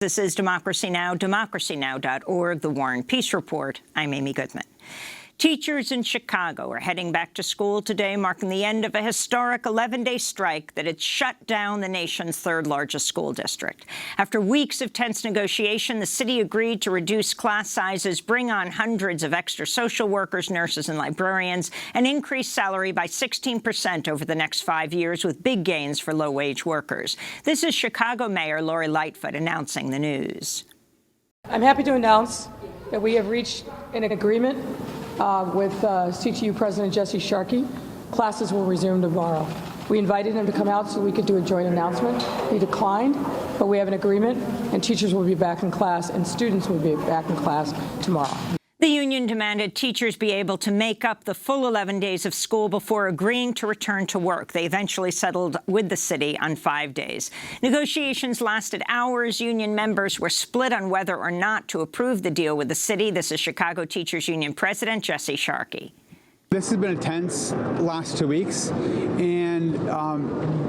This is Democracy Now!, democracynow.org, The War and Peace Report. I'm Amy Goodman. Teachers in Chicago are heading back to school today, marking the end of a historic 11-day strike that had shut down the nation's third-largest school district. After weeks of tense negotiation, the city agreed to reduce class sizes, bring on hundreds of extra social workers, nurses, and librarians, and increase salary by 16% over the next 5 years, with big gains for low-wage workers. This is Chicago Mayor Lori Lightfoot announcing the news. I'm happy to announce that we have reached an agreement with CTU President Jesse Sharkey. Classes will resume tomorrow. We invited him to come out so we could do a joint announcement. He declined, but we have an agreement, and teachers will be back in class, and students will be back in class tomorrow. The union demanded teachers be able to make up the full 11 days of school before agreeing to return to work. They eventually settled with the city on 5 days. Negotiations lasted hours. Union members were split on whether or not to approve the deal with the city. This is Chicago Teachers Union President Jesse Sharkey. This has been a tense last 2 weeks,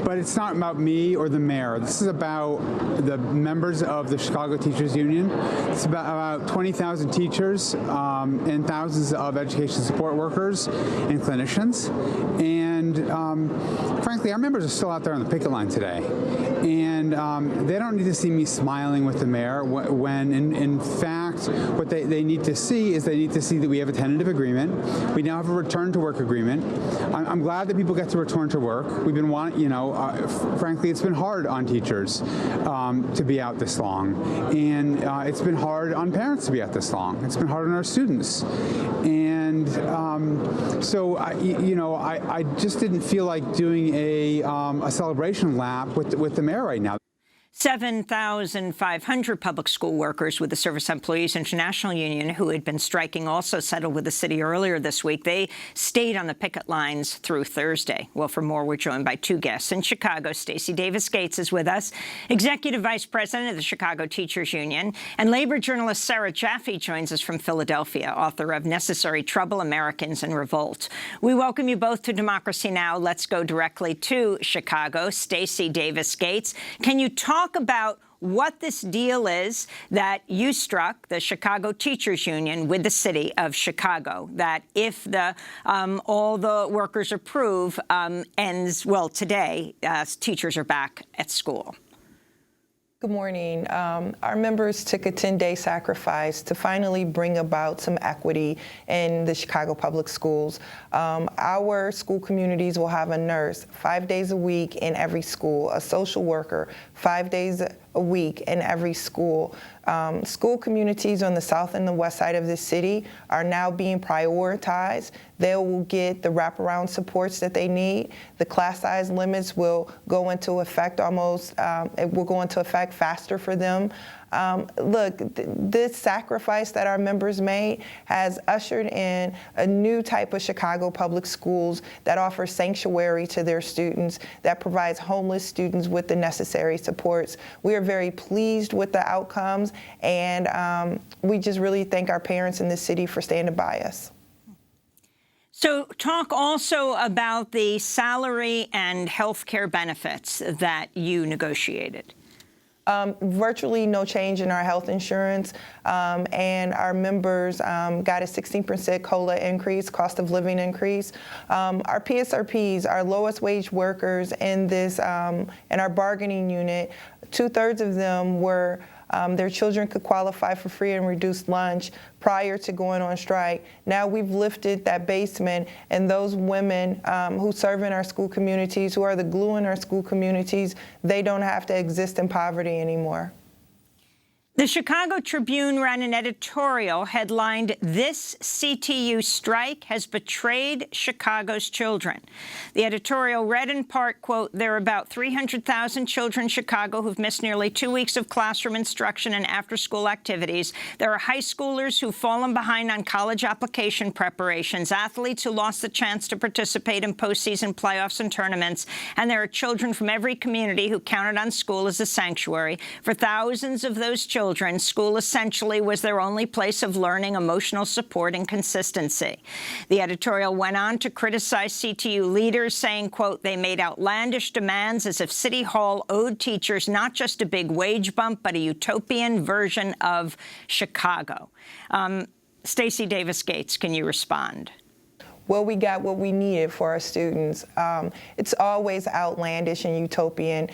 but it's not about me or the mayor. This is about the members of the Chicago Teachers Union. It's about 20,000 teachers and thousands of education support workers and clinicians. And frankly, our members are still out there on the picket line today. And they don't need to see me smiling with the mayor when in fact, what they need to see is they need to see that we have a tentative agreement. We now have a return to work agreement. I'm glad that people get to return to work. We've been frankly, it's been hard on teachers to be out this long. And it's been hard on parents to be out this long. It's been hard on our students. And so, I just didn't feel like doing a celebration lap with the mayor right now. 7,500 public school workers with the Service Employees International Union, who had been striking, also settled with the city earlier this week. They stayed on the picket lines through Thursday. Well, for more, we're joined by two guests. In Chicago, Stacy Davis Gates is with us, Executive Vice President of the Chicago Teachers Union, and labor journalist Sarah Jaffe joins us from Philadelphia, author of Necessary Trouble, Americans in Revolt. We welcome you both to Democracy Now! Let's go directly to Chicago. Stacy Davis Gates, can you talk about what this deal is that you struck, the Chicago Teachers Union, with the city of Chicago, that if all the workers approve, ends, well, today, teachers are back at school? Good morning. Our members took a 10-day sacrifice to finally bring about some equity in the Chicago public schools. Our school communities will have a nurse 5 days a week in every school, a social worker 5 days a week in every school. School communities on the south and the west side of the city are now being prioritized. They will get the wraparound supports that they need. The class size limits will go into effect it will go into effect faster for them. Look, this sacrifice that our members made has ushered in a new type of Chicago public schools that offers sanctuary to their students, that provides homeless students with the necessary supports. We are very pleased with the outcomes, and we just really thank our parents in the city for standing by us. So talk also about the salary and health care benefits that you negotiated. Virtually no change in our health insurance, and our members got a 16% COLA increase, cost of living increase. Our PSRPs, our lowest wage workers in our bargaining unit, 2/3 of them were their children could qualify for free and reduced lunch prior to going on strike. Now we've lifted that basement, and those women who serve in our school communities, who are the glue in our school communities, they don't have to exist in poverty anymore. The Chicago Tribune ran an editorial headlined, "This CTU strike has betrayed Chicago's children." The editorial read in part, quote, "There are about 300,000 children in Chicago who've missed nearly 2 weeks of classroom instruction and after-school activities. There are high schoolers who've fallen behind on college application preparations, athletes who lost the chance to participate in postseason playoffs and tournaments, and there are children from every community who counted on school as a sanctuary. For thousands of those children, children, school essentially was their only place of learning, emotional support, and consistency. The editorial went on to criticize CTU leaders, saying, quote, they made outlandish demands as if City Hall owed teachers not just a big wage bump, but a utopian version of Chicago. Stacy Davis Gates, can you respond? Well, we got what we needed for our students. It's always outlandish and utopian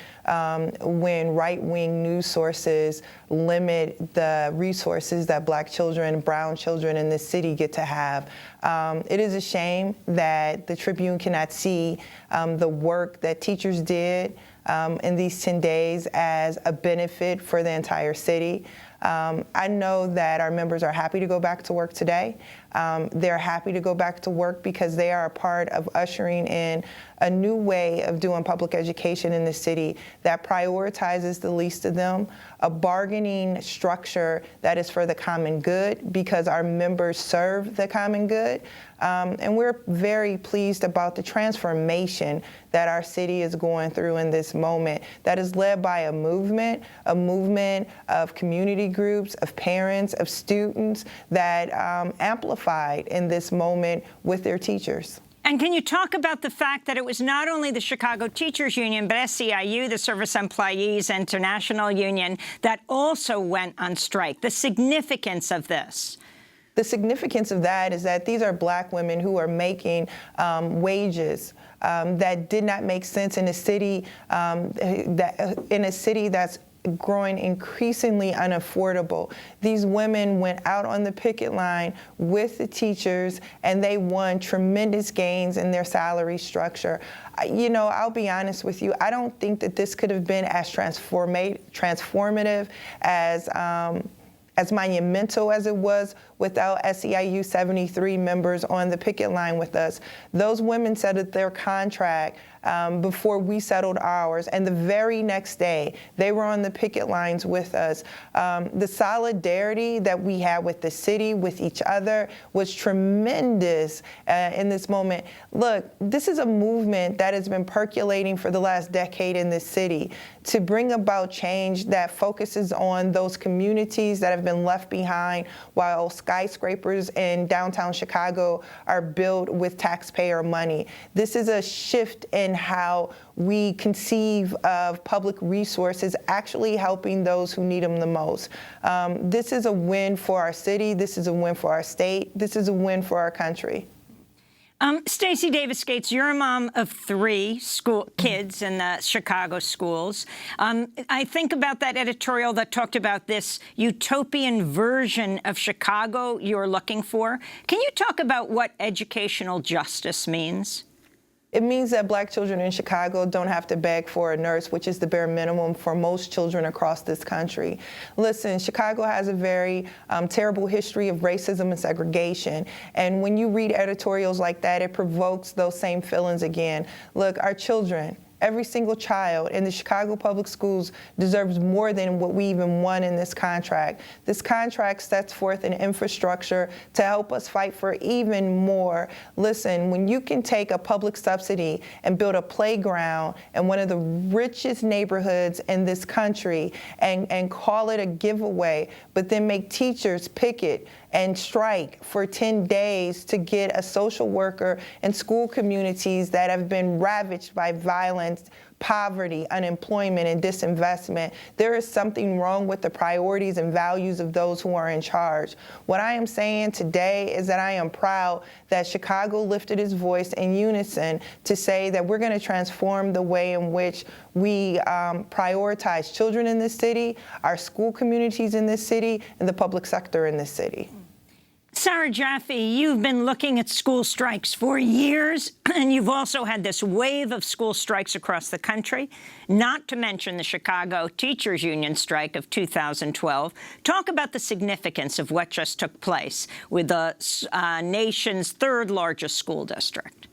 when right-wing news sources limit the resources that Black children, brown children in this city get to have. It is a shame that the Tribune cannot see the work that teachers did in these 10 days as a benefit for the entire city. I know that our members are happy to go back to work today. They're happy to go back to work because they are a part of ushering in a new way of doing public education in the city that prioritizes the least of them, a bargaining structure that is for the common good because our members serve the common good. And we're very pleased about the transformation that our city is going through in this moment that is led by a movement of community groups, of parents, of students that amplified in this moment with their teachers. And can you talk about the fact that it was not only the Chicago Teachers Union, but SEIU, the Service Employees International Union, that also went on strike? The significance of this? The significance of that is that these are Black women who are making wages that did not make sense in a city that's growing increasingly unaffordable. These women went out on the picket line with the teachers and they won tremendous gains in their salary structure. You know, I'll be honest with you, I don't think that this could have been as transformative, as monumental as it was without SEIU 73 members on the picket line with us. Those women settled their contract before we settled ours, and the very next day, they were on the picket lines with us. The solidarity that we had with the city, with each other, was tremendous in this moment. Look, this is a movement that has been percolating for the last decade in this city to bring about change that focuses on those communities that have been left behind while skyscrapers in downtown Chicago are built with taxpayer money. This is a shift in how we conceive of public resources actually helping those who need them the most. This is a win for our city. This is a win for our state. This is a win for our country. Stacy Davis Gates, you're a mom of 3 school kids in the Chicago schools. I think about that editorial that talked about this utopian version of Chicago you're looking for. Can you talk about what educational justice means? It means that Black children in Chicago don't have to beg for a nurse, which is the bare minimum for most children across this country. Listen, Chicago has a very terrible history of racism and segregation. And when you read editorials like that, it provokes those same feelings again. Look, our children, every single child in the Chicago public schools deserves more than what we even won in this contract. This contract sets forth an infrastructure to help us fight for even more. Listen, when you can take a public subsidy and build a playground in one of the richest neighborhoods in this country and call it a giveaway, but then make teachers picket and strike for 10 days to get a social worker in school communities that have been ravaged by violence, poverty, unemployment, and disinvestment. There is something wrong with the priorities and values of those who are in charge. What I am saying today is that I am proud that Chicago lifted its voice in unison to say that we're going to transform the way in which we prioritize children in this city, our school communities in this city, and the public sector in this city. Sarah Jaffe, you've been looking at school strikes for years, and you've also had this wave of school strikes across the country, not to mention the Chicago Teachers Union strike of 2012. Talk about the significance of what just took place with the nation's 3rd largest school district.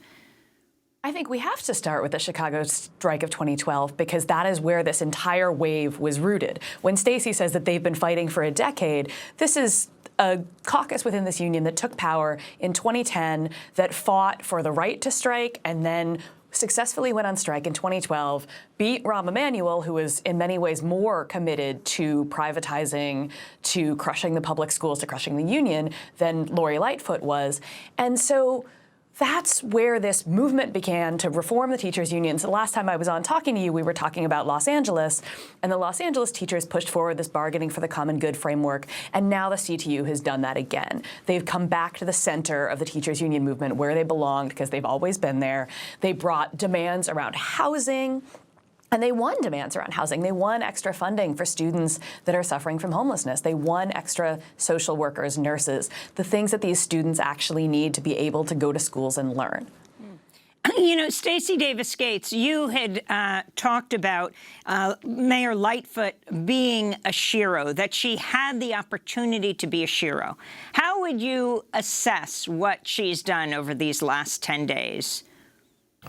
I think we have to start with the Chicago strike of 2012 because that is where this entire wave was rooted. When Stacey says that they've been fighting for a decade, this is a caucus within this union that took power in 2010 that fought for the right to strike and then successfully went on strike in 2012, beat Rahm Emanuel, who was in many ways more committed to privatizing, to crushing the public schools, to crushing the union than Lori Lightfoot was. And so that's where this movement began to reform the teachers' unions. The last time I was on talking to you, we were talking about Los Angeles, and the Los Angeles teachers pushed forward this bargaining for the common good framework, and now the CTU has done that again. They've come back to the center of the teachers' union movement where they belonged because they've always been there. They brought demands around housing, and they won demands around housing. They won extra funding for students that are suffering from homelessness. They won extra social workers, nurses, the things that these students actually need to be able to go to schools and learn. You know, Stacy Davis Gates, you had talked about Mayor Lightfoot being a shero, that she had the opportunity to be a shero. How would you assess what she's done over these last 10 days?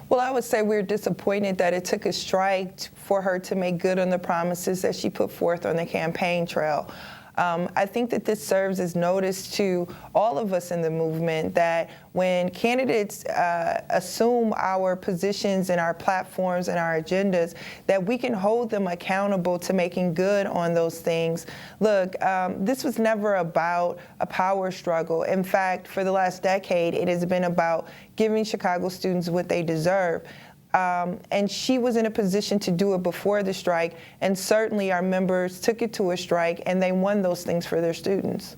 Well, I would say we're disappointed that it took a strike for her to make good on the promises that she put forth on the campaign trail. I think that this serves as notice to all of us in the movement that when candidates assume our positions and our platforms and our agendas, that we can hold them accountable to making good on those things. Look, this was never about a power struggle. In fact, for the last decade, it has been about giving Chicago students what they deserve. And she was in a position to do it before the strike, and certainly our members took it to a strike, and they won those things for their students.